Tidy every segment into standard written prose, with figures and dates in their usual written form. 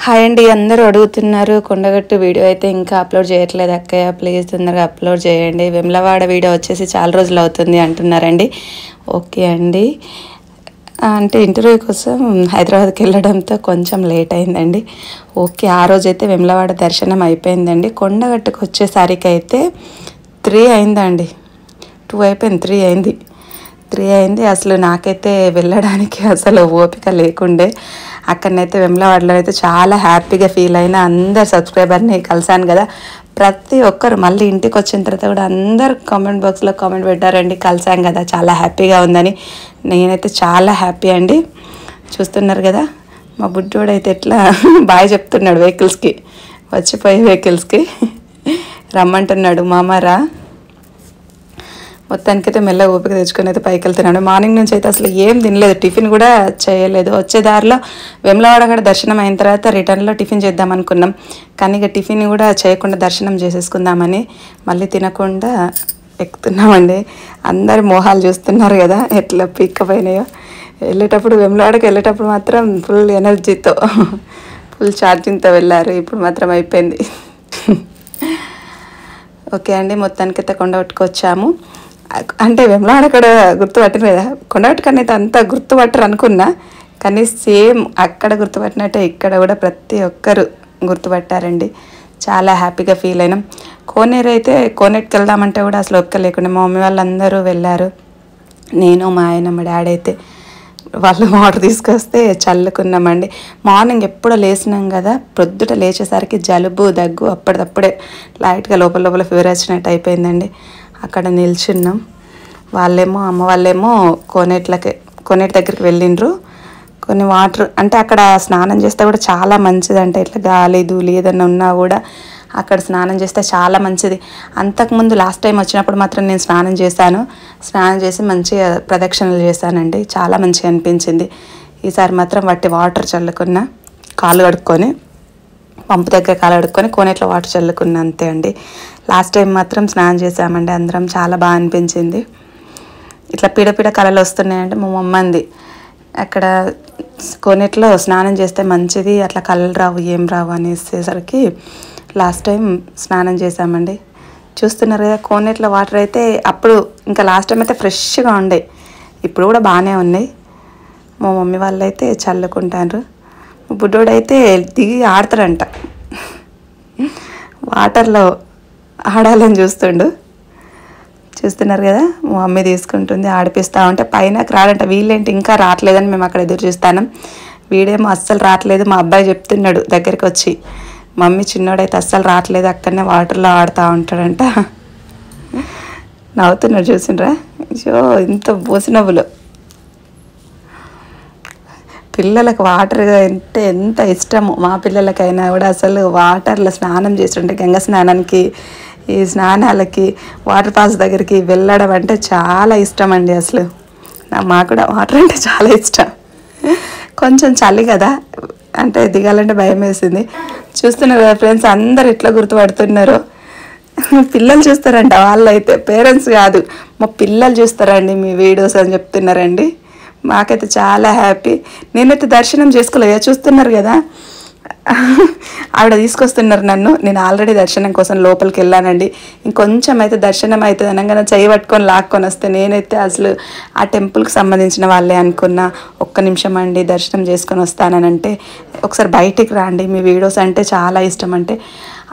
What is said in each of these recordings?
Hi అండి, అందరూ అడుగుతున్నారు కొండగట్టు వీడియో అయితే ఇంకా అప్లోడ్ చేయట్లేదు అక్కయ్య, ప్లీజ్ తొందరగా అప్లోడ్ చేయండి. వెమ్లవాడ వీడియో వచ్చేసి చాలా రోజులు అవుతుంది అంటున్నారండి. ఓకే అండి, అంటే ఇంటర్వ్యూ కోసం హైదరాబాద్కి వెళ్ళడంతో కొంచెం లేట్ అయిందండి. ఓకే, ఆ రోజైతే వెమ్లవాడ దర్శనం అయిపోయిందండి. కొండగట్టుకు వచ్చేసరికి అయితే 3 అయిందండి. 2 అయిపోయింది, 3 అయింది. అసలు నాకైతే వెళ్ళడానికి అసలు ఓపిక లేకుండే. అక్కడనైతే వెమ్లవాడలో అయితే చాలా హ్యాపీగా ఫీల్ అయినా. అందరు సబ్స్క్రైబర్ని కలిసాను కదా, ప్రతి ఒక్కరు మళ్ళీ ఇంటికి వచ్చిన తర్వాత కూడా అందరు కామెంట్ బాక్స్లో కామెంట్ పెట్టారండి, కలిసాం కదా చాలా హ్యాపీగా ఉందని. నేనైతే చాలా హ్యాపీ అండి. చూస్తున్నారు కదా మా బుడ్డోడు అయితే ఎట్లా బాయ్ చెప్తున్నాడు వెహికల్స్కి, వచ్చిపోయే వెహికల్స్కి రమ్మంటున్నాడు, మామారా. మొత్తానికైతే మెల్లగా ఓపిక తెచ్చుకొని అయితే పైకి వెళ్తున్నాడు. మార్నింగ్ నుంచి అయితే అసలు ఏం తినలేదు, టిఫిన్ కూడా చేయలేదు. వచ్చే దారిలో వెమ్లవాడ కూడా దర్శనం అయిన తర్వాత రిటర్న్లో టిఫిన్ చేద్దాం అనుకున్నాం, కానీ ఇక టిఫిన్ కూడా చేయకుండా దర్శనం చేసేసుకుందామని మళ్ళీ తినకుండా ఎక్కుతున్నామండి. అందరు మోహాలు చూస్తున్నారు కదా ఎట్లా పీక్కపోయినాయో. వెమ్లవాడకి వెళ్ళేటప్పుడు మాత్రం ఫుల్ ఎనర్జీతో ఫుల్ ఛార్జింగ్తో వెళ్ళారు, ఇప్పుడు మాత్రం అయిపోయింది. ఓకే అండి, మొత్తానికైతే కొండగట్టుకు వచ్చాము. అంటే వెమ్లవాడ కూడా గుర్తుపట్టిన కదా, కొండగట్టుకన్నా అయితే అంత గుర్తుపట్టరు అనుకున్నా, కానీ సేమ్ అక్కడ గుర్తుపట్టినట్టే ఇక్కడ కూడా ప్రతి ఒక్కరు గుర్తుపట్టారండి. చాలా హ్యాపీగా ఫీల్ అయినాం. కోనేరు అయితే కోనేటికి వెళ్దామంటే కూడా అసలు ఒక్క లేకుండా మా మమ్మీ వాళ్ళందరూ వెళ్ళారు. నేను, మా ఆయన, మా డాడీ అయితే వాళ్ళు వాటర్ తీసుకొస్తే చల్లుకున్నామండి. మార్నింగ్ ఎప్పుడో లేచినాం కదా, ప్రొద్దుట లేచేసరికి జలుబు దగ్గు అప్పటిదప్పుడే లైట్గా లోపల ఫీవర్ వచ్చినట్టు అయిపోయిందండి. అక్కడ నిల్చున్నాం. వాళ్ళేమో అమ్మ వాళ్ళేమో కోనేటి దగ్గరికి వెళ్ళిండ్రు. కొన్ని వాటర్ అంటే అక్కడ స్నానం చేస్తే కూడా చాలా మంచిది అంటే, ఇట్లా గాలి ధూళి ఏదన్నా ఉన్నా కూడా అక్కడ స్నానం చేస్తే చాలా మంచిది. అంతకుముందు లాస్ట్ టైం వచ్చినప్పుడు మాత్రం నేను స్నానం చేసి మంచిగా ప్రదక్షిణలు చేశానండి, చాలా మంచిగా అనిపించింది. ఈసారి మాత్రం వాటర్ చల్లుకున్నా, కాళ్ళు కడుక్కొని పంపు దగ్గర కాలు కడుక్కొని కోనేట్లో వాటర్ చల్లుకున్నా, అంతే అండి. లాస్ట్ టైం మాత్రం స్నానం చేసామండి అందరం, చాలా బాగా అనిపించింది. ఇట్లా పీడ కళలు వస్తున్నాయంటే మా మమ్మంది అక్కడ కోనేట్లో స్నానం చేస్తే మంచిది, అట్లా కళలు రావు ఏం రావు అనేసేసరికి లాస్ట్ టైం స్నానం చేసామండి. చూస్తున్నారు కదా కోనేట్లో వాటర్ అయితే అప్పుడు ఇంకా లాస్ట్ టైం అయితే ఫ్రెష్గా ఉండే, ఇప్పుడు కూడా బాగానే ఉన్నాయి. మా మమ్మీ వాళ్ళు అయితే చల్లుకుంటారు. బుడ్డోడైతే దిగి ఆడతాడంట, వాటర్లో ఆడాలని చూస్తున్నారు కదా. మా మమ్మీ తీసుకుంటుంది, ఆడిపిస్తూ ఉంటే పైన రాడంట. వీళ్ళేంటి ఇంకా రావట్లేదని మేము అక్కడ ఎదురు చూస్తాను. వీడేమో అస్సలు రావట్లేదు. మా అబ్బాయి చెప్తున్నాడు దగ్గరికి వచ్చి, మమ్మీ చిన్నోడైతే అస్సలు రావట్లేదు, అక్కడనే వాటర్లో ఆడుతూ ఉంటాడంట. నవ్వుతున్నాడు చూసిండ్రా, అయ్యో ఇంత బోసినవ్వులు. పిల్లలకు వాటర్ అంటే ఎంత ఇష్టము, మా పిల్లలకైనా కూడా అసలు వాటర్లో స్నానం చేస్తుంటే గంగ స్నానానికి ఈ స్నానాలకి వాటర్ ఫాల్స్ దగ్గరికి వెళ్ళడం అంటే చాలా ఇష్టం అండి. అసలు మాకు కూడా వాటర్ అంటే చాలా ఇష్టం. కొంచెం చలి కదా అంటే దిగాలంటే భయం వేసింది. చూస్తున్నారు కదా ఫ్రెండ్స్, అందరు ఎట్లా గుర్తుపడుతున్నారు. పిల్లలు చూస్తారంట, వాళ్ళైతే పేరెంట్స్ కాదు, మా పిల్లలు చూస్తారండి మీ వీడియోస్ అని చెప్తున్నారండి. మాకైతే చాలా హ్యాపీ. నేనైతే దర్శనం చేసుకోలేదు, చూస్తున్నారు కదా ఆవిడ తీసుకొస్తున్నారు నన్ను. నేను ఆల్రెడీ దర్శనం కోసం లోపలికి వెళ్ళానండి. ఇంకొంచెం అయితే దర్శనం అవుతుంది అనగానే చెయ్యి పట్టుకొని లాక్కొని వస్తే నేనైతే అసలు ఆ టెంపుల్కి సంబంధించిన వాళ్ళే అనుకున్నా. ఒక్క నిమిషం అండి దర్శనం చేసుకొని వస్తానంటే, ఒకసారి బయటికి రండి, మీ వీడియోస్ అంటే చాలా ఇష్టం అంటే,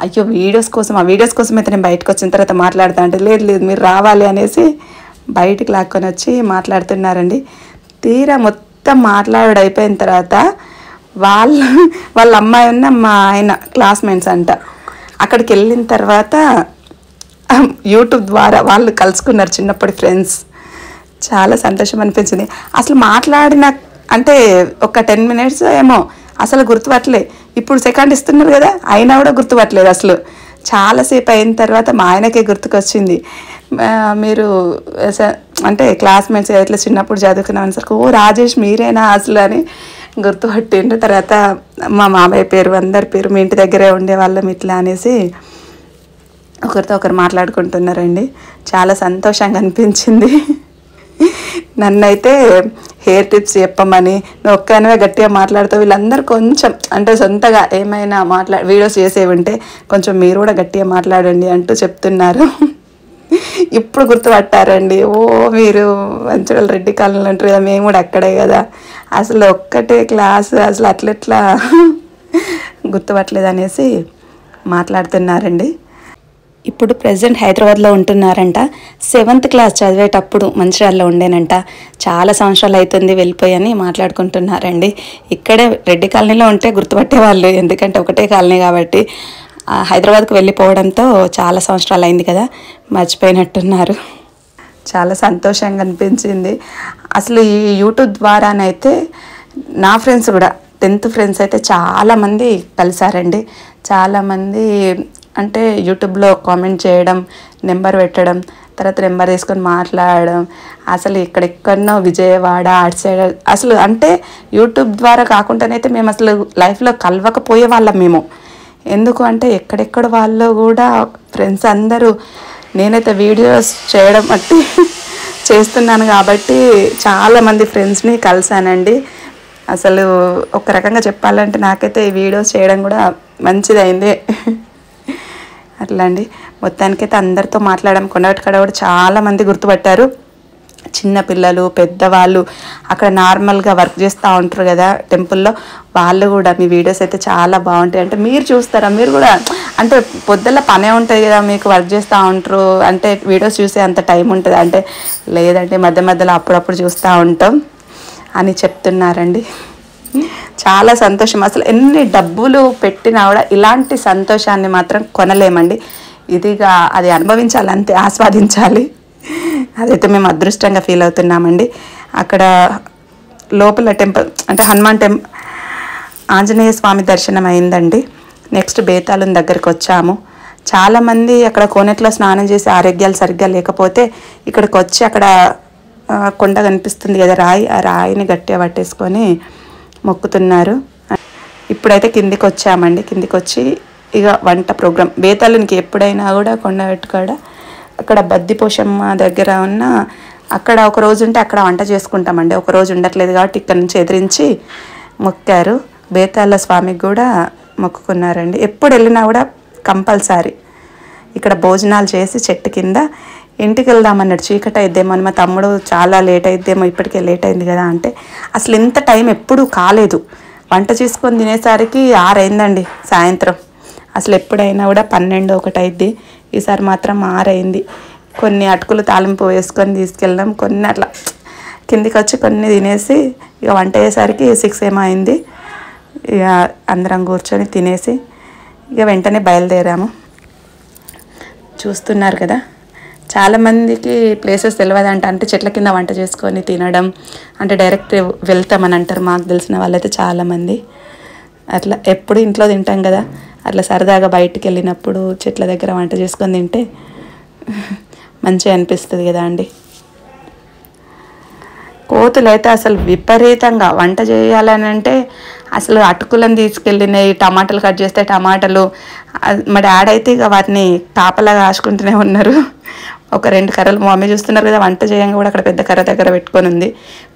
అయ్యో ఆ వీడియోస్ కోసం అయితే నేను బయటకు వచ్చిన తర్వాత మాట్లాడతా అంటే, లేదు మీరు రావాలి అనేసి బయటికి లాక్కొని వచ్చి మాట్లాడుతున్నారండి. తీరా మొత్తం మాట్లాడు అయిపోయిన తర్వాత వాళ్ళ అమ్మాయి ఉన్న మా ఆయన క్లాస్మేట్స్ అంట. అక్కడికి వెళ్ళిన తర్వాత యూట్యూబ్ ద్వారా వాళ్ళు కలుసుకున్నారు, చిన్నప్పటి ఫ్రెండ్స్. చాలా సంతోషం అనిపించింది. అసలు మాట్లాడిన అంటే ఒక 10 minutes ఏమో అసలు గుర్తుపట్టలే. ఇప్పుడు సెకండ్ ఇస్తున్నారు కదా, అయినా కూడా గుర్తుపట్టలేదు అసలు. చాలాసేపు అయిన తర్వాత మా ఆయనకే గుర్తుకొచ్చింది, మీరు అంటే క్లాస్మేట్స్ ఎట్లా చిన్నప్పుడు చదువుకున్నాం అనేసరికి, ఓ రాజేష్ మీరేనా అసలు అని గుర్తుపట్టిండ్రు. తర్వాత మా మామయ్య పేరు, అందరి పేరు, మీ ఇంటి దగ్గరే ఉండేవాళ్ళం ఇట్లా అనేసి ఒకరితో ఒకరు మాట్లాడుకుంటున్నారండి. చాలా సంతోషంగా అనిపించింది. నన్నైతే హెయిర్ టిప్స్ చెప్పమని, నువ్వు ఒక్కనివే గట్టిగా మాట్లాడుతావు, వీళ్ళందరూ కొంచెం అంటే సొంతగా ఏమైనా వీడియోస్ చేసేవి ఉంటే కొంచెం మీరు కూడా గట్టిగా మాట్లాడండి అంటూ చెప్తున్నారు. ఇప్పుడు గుర్తుపట్టారండి. ఓ మీరు మంచిర్యాల రెడ్డి కాలనీలో అంటారు కదా, మేము కూడా అక్కడే కదా, అసలు ఒక్కటే క్లాసు, అసలు అట్లెట్లా గుర్తుపట్టలేదు అనేసి మాట్లాడుతున్నారండి. ఇప్పుడు ప్రజెంట్ హైదరాబాద్లో ఉంటున్నారంట. 7th క్లాస్ చదివేటప్పుడు మంచిర్యాలలో ఉండేనంట. చాలా సంవత్సరాలు అవుతుంది వెళ్ళిపోయని మాట్లాడుకుంటున్నారండి. ఇక్కడే రెడ్డి కాలనీలో ఉంటే గుర్తుపట్టేవాళ్ళు, ఎందుకంటే ఒకటే కాలనీ కాబట్టి. హైదరాబాద్కు వెళ్ళిపోవడంతో చాలా సంవత్సరాలు అయింది కదా, మర్చిపోయినట్టున్నారు. చాలా సంతోషంగా అనిపించింది. అసలు ఈ యూట్యూబ్ ద్వారానైతే నా ఫ్రెండ్స్ కూడా 10th ఫ్రెండ్స్ అయితే చాలామంది కలిసారండి. చాలామంది అంటే యూట్యూబ్లో కామెంట్ చేయడం, నెంబర్ పెట్టడం, తర్వాత నెంబర్ తీసుకొని మాట్లాడడం, అసలు ఇక్కడెక్కడనో విజయవాడ అటు సైడ్, అసలు అంటే యూట్యూబ్ ద్వారా కాకుండానైతే మేము అసలు లైఫ్లో కలవకపోయే వాళ్ళం మేము. ఎందుకు అంటే ఎక్కడెక్కడ వాళ్ళు కూడా ఫ్రెండ్స్ అందరూ, నేనైతే వీడియోస్ చేయడం బట్టి చేస్తున్నాను కాబట్టి చాలామంది ఫ్రెండ్స్ని కలిసానండి. అసలు ఒక రకంగా చెప్పాలంటే నాకైతే ఈ వీడియోస్ చేయడం కూడా మంచిదైంది. అట్లా అండి, మొత్తానికైతే అందరితో మాట్లాడడం. కొండగట్టుకాడ కూడా చాలామంది గుర్తుపట్టారు, చిన్నపిల్లలు, పెద్దవాళ్ళు, అక్కడ నార్మల్గా వర్క్ చేస్తూ ఉంటారు కదా టెంపుల్లో, వాళ్ళు కూడా మీ వీడియోస్ అయితే చాలా బాగుంటాయి అంటే మీరు చూస్తారా, మీరు కూడా అంటే పొద్దున్న పనే ఉంటుంది కదా, మీకు వర్క్ చేస్తూ ఉంటారు అంటే వీడియోస్ చూసే అంత టైం ఉంటుంది అంటే, లేదంటే మధ్య మధ్యలో అప్పుడప్పుడు చూస్తూ ఉంటాం అని చెప్తున్నారండి. చాలా సంతోషం. అసలు ఎన్ని డబ్బులు పెట్టినా కూడా ఇలాంటి సంతోషాన్ని మాత్రం కొనలేమండి. ఇదిగా అది అనుభవించాలి, అంతే, ఆస్వాదించాలి. అదైతే మేము అదృష్టంగా ఫీల్ అవుతున్నామండి. అక్కడ లోపల టెంపుల్ అంటే హనుమాన్ ఆంజనేయ స్వామి దర్శనం అయిందండి. నెక్స్ట్ బేతాళం దగ్గరికి వచ్చాము. చాలామంది అక్కడ కోనేట్లో స్నానం చేసి ఆరోగ్యాలు సరిగ్గా లేకపోతే ఇక్కడికి వచ్చి అక్కడ కొండ కనిపిస్తుంది కదా రాయి, ఆ రాయిని గట్టిగా పట్టేసుకొని మొక్కుతున్నారు. ఇప్పుడైతే కిందికి వచ్చామండి. కిందికి వచ్చి ఇక వంట ప్రోగ్రాం బేతాళునికి ఎప్పుడైనా కూడా కొండగట్టుకాడ అక్కడ బద్దిపోషమ్మ దగ్గర ఉన్న అక్కడ ఒక రోజు ఉంటే అక్కడ వంట చేసుకుంటామండి. ఒక రోజు ఉండట్లేదు కాబట్టి ఇక్కడ నుంచి ఎదిరించి మొక్కారు. బేతాళ స్వామికి కూడా మొక్కుకున్నారండి. ఎప్పుడు వెళ్ళినా కూడా కంపల్సరీ ఇక్కడ భోజనాలు చేసి చెట్టు కింద ఇంటికి వెళ్దామన్నాడు. చీకటి అయిద్దేమో అని మా తమ్ముడు, చాలా లేట్ అయిద్దేమో, ఇప్పటికే లేట్ అయింది కదా అంటే, అసలు ఇంత టైం ఎప్పుడూ కాలేదు. వంట చేసుకొని తినేసరికి 6 అయిందండి సాయంత్రం. అసలు ఎప్పుడైనా కూడా 12, 1 అయిద్ది, ఈసారి మాత్రం 6 అయింది. కొన్ని అటుకులు తాలింపు వేసుకొని తీసుకెళ్ళాం, కొన్ని అట్లా కిందికి వచ్చి కొన్ని తినేసి ఇక వంట అయ్యేసరికి 6 ఏమో అయింది. ఇక అందరం కూర్చొని తినేసి ఇక వెంటనే బయలుదేరాము. చూస్తున్నారు కదా, చాలామందికి ప్లేసెస్ తెలియదంట, అంటే చెట్ల కింద వంట చేసుకొని తినడం అంటే డైరెక్ట్ వెళ్తామని అంటారు. మాకు తెలిసిన వాళ్ళైతే చాలామంది అట్లా ఎప్పుడు ఇంట్లో తింటాం కదా, అట్లా సరదాగా బయటికి వెళ్ళినప్పుడు చెట్ల దగ్గర వంట చేసుకొని తింటే మంచిగా అనిపిస్తుంది కదా అండి. కోతులు అయితే అసలు విపరీతంగా వంట చేయాలని అంటే అసలు అటుకులను తీసుకెళ్ళినాయి, టమాటాలు కట్ చేస్తే టమాటాలు, మా డాడీ అయితే ఇక వాటిని కాపలాగా కాసుకుంటూనే ఉన్నారు. ఒక 2 కర్రలు మా మమ్మీ చూస్తున్నారు కదా, వంట చేయంగా కూడా అక్కడ పెద్ద కర్ర దగ్గర పెట్టుకొని ఉంది.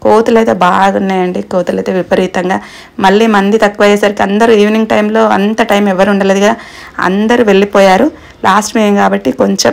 కోతులు అయితే బాగున్నాయండి, కోతులు అయితే విపరీతంగా. మళ్ళీ మంది తక్కువ అయ్యేసరికి అందరూ ఈవినింగ్ టైంలో అంత టైం ఎవరు ఉండలేదు కదా, అందరూ వెళ్ళిపోయారు. లాస్ట్ మేము కాబట్టి కొంచెం